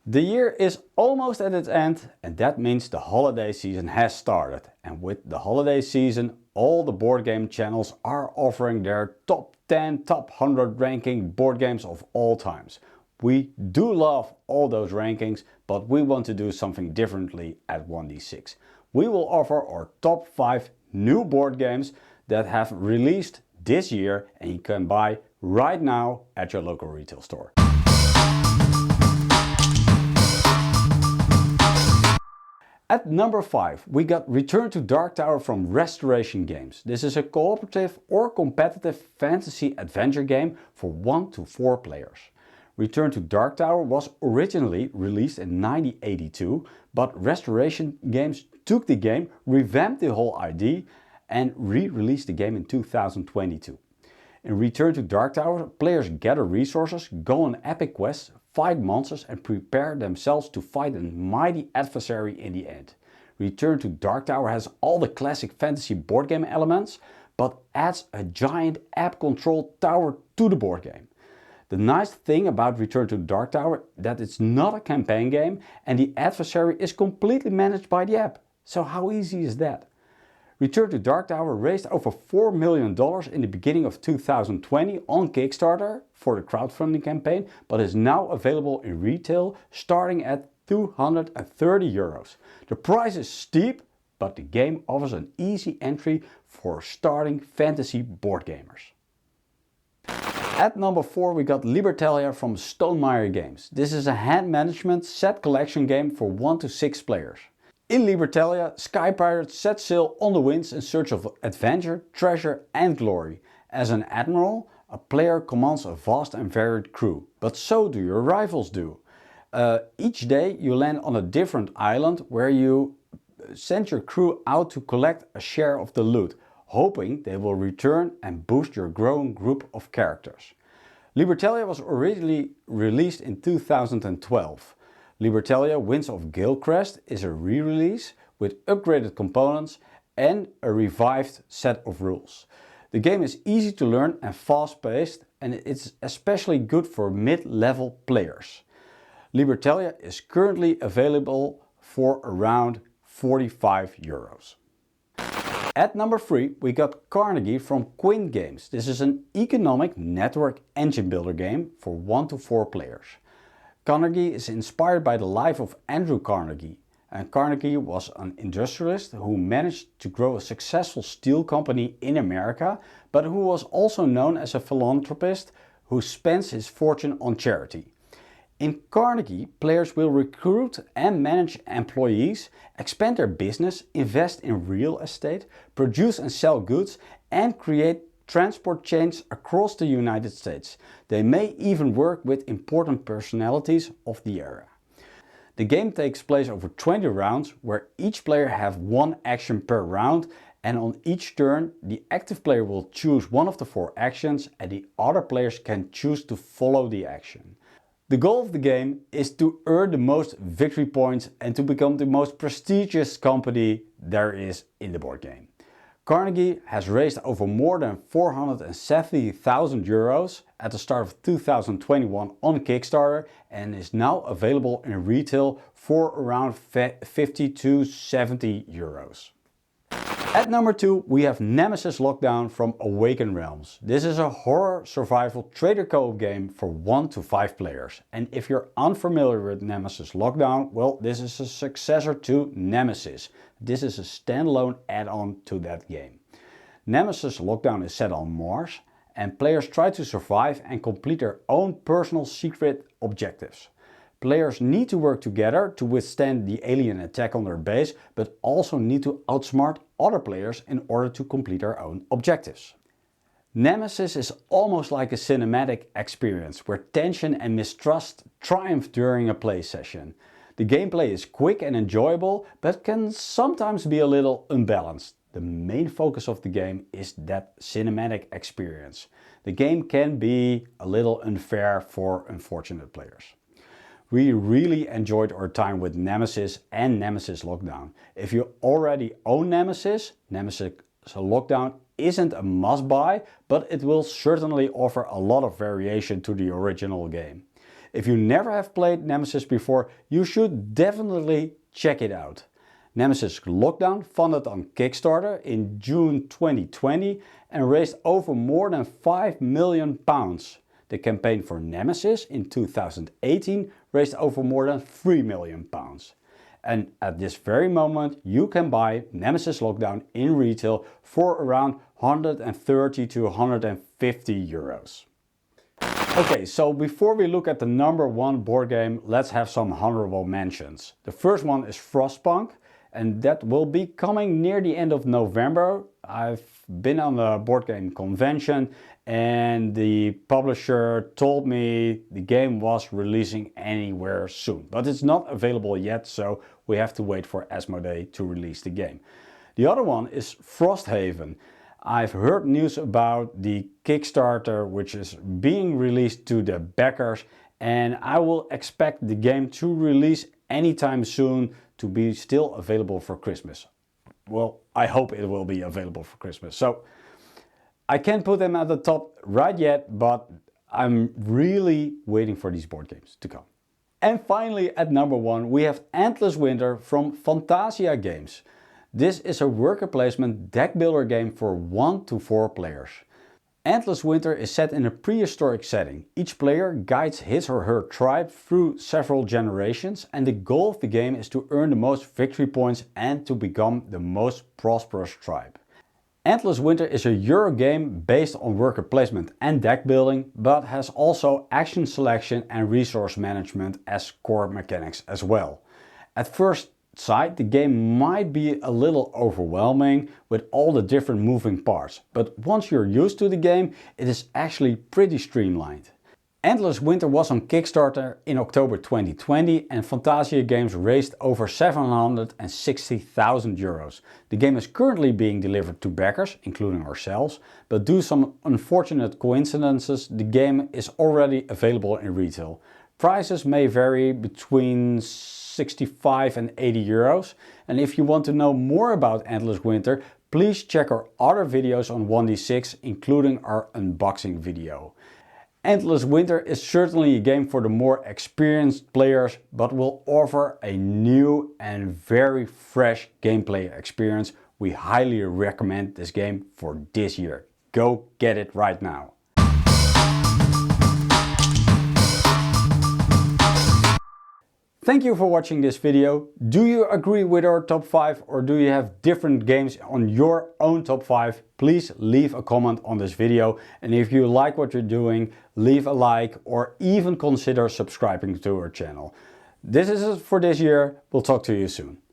The year is almost at its end, and that means the holiday season has started. And with the holiday season, all the board game channels are offering their top 10, top 100 ranking board games of all times. We do love all those rankings, but we want to do something differently at 1D6. We will offer our top 5 new board games that have released this year and you can buy right now at your local retail store. At number 5, we got Return to Darktower from Restoration Games. This is a cooperative or competitive fantasy adventure game for 1 to 4 players. Return to Darktower was originally released in 1982, but Restoration Games took the game, revamped the whole idea and re-released the game in 2022. In Return to Darktower, players gather resources, go on epic quests, fight monsters and prepare themselves to fight a mighty adversary in the end. Return to Darktower has all the classic fantasy board game elements, but adds a giant app-controlled tower to the board game. The nice thing about Return to Darktower that it's not a campaign game and the adversary is completely managed by the app. So how easy is that? Return to Darktower raised over $4 million in the beginning of 2020 on Kickstarter for the crowdfunding campaign, but is now available in retail starting at €230. The price is steep, but the game offers an easy entry for starting fantasy board gamers. At number 4 we got Libertalia from Stonemaier Games. This is a hand management set collection game for 1 to 6 players. In Libertalia, sky pirates set sail on the winds in search of adventure, treasure and glory. As an admiral, a player commands a vast and varied crew, but so do your rivals do. Each day you land on a different island where you send your crew out to collect a share of the loot, hoping they will return and boost your growing group of characters. Libertalia was originally released in 2012. Libertalia Winds of Galecrest is a re-release with upgraded components and a revived set of rules. The game is easy to learn and fast-paced, and it's especially good for mid-level players. Libertalia is currently available for around €45. At number 3 we got Carnegie from Quinn Games. This is an economic network engine builder game for 1 to 4 players. Carnegie is inspired by the life of Andrew Carnegie, and Carnegie was an industrialist who managed to grow a successful steel company in America, but who was also known as a philanthropist who spends his fortune on charity. In Carnegie, players will recruit and manage employees, expand their business, invest in real estate, produce and sell goods, and create transport chains across the United States. They may even work with important personalities of the era. The game takes place over 20 rounds where each player has 1 action per round, and on each turn the active player will choose one of the 4 actions and the other players can choose to follow the action. The goal of the game is to earn the most victory points and to become the most prestigious company there is in the board game. Carnegie has raised over more than €470,000 at the start of 2021 on Kickstarter and is now available in retail for around €50 to €70. At number 2 we have Nemesis Lockdown from Awaken Realms. This is a horror survival trader co-op game for 1 to 5 players. And if you're unfamiliar with Nemesis Lockdown, well, this is a successor to Nemesis. This is a standalone add-on to that game. Nemesis Lockdown is set on Mars and players try to survive and complete their own personal secret objectives. Players need to work together to withstand the alien attack on their base, but also need to outsmart other players in order to complete their own objectives. Nemesis is almost like a cinematic experience where tension and mistrust triumph during a play session. The gameplay is quick and enjoyable, but can sometimes be a little unbalanced. The main focus of the game is that cinematic experience. The game can be a little unfair for unfortunate players. We really enjoyed our time with Nemesis and Nemesis Lockdown. If you already own Nemesis, Nemesis Lockdown isn't a must-buy, but it will certainly offer a lot of variation to the original game. If you never have played Nemesis before, you should definitely check it out. Nemesis Lockdown funded on Kickstarter in June 2020 and raised over more than £5 million. The campaign for Nemesis in 2018 raised over more than £3 million. And at this very moment you can buy Nemesis Lockdown in retail for around 130 to 150 euros. Okay, so before we look at the number one board game, let's have some honorable mentions. The first one is Frostpunk, and that will be coming near the end of November. I've been on a board game convention and the publisher told me the game was releasing anywhere soon. But it's not available yet, so we have to wait for Asmodee to release the game. The other one is Frosthaven. I've heard news about the Kickstarter which is being released to the backers, and I will expect the game to release anytime soon to be still available for Christmas. Well, I hope it will be available for Christmas. So I can't put them at the top right yet, but I'm really waiting for these board games to come. And finally, at number one, we have Endless Winter from Fantasia Games. This is a worker placement deck builder game for 1 to 4 players. Endless Winter is set in a prehistoric setting. Each player guides his or her tribe through several generations, and the goal of the game is to earn the most victory points and to become the most prosperous tribe. Endless Winter is a Euro game based on worker placement and deck building, but has also action selection and resource management as core mechanics as well. At first sight, the game might be a little overwhelming with all the different moving parts, but once you're used to the game, it is actually pretty streamlined. Endless Winter was on Kickstarter in October 2020 and Fantasia Games raised over 760,000 euros. The game is currently being delivered to backers, including ourselves, but due to some unfortunate coincidences, the game is already available in retail. Prices may vary between 65 and 80 euros. And if you want to know more about Endless Winter, please check our other videos on 1D6, including our unboxing video. Endless Winter is certainly a game for the more experienced players, but will offer a new and very fresh gameplay experience. We highly recommend this game for this year. Go get it right now. Thank you for watching this video. Do you agree with our top 5 or do you have different games on your own top 5? Please leave a comment on this video, and if you like what you're doing, leave a like or even consider subscribing to our channel. This is it for this year. We'll talk to you soon.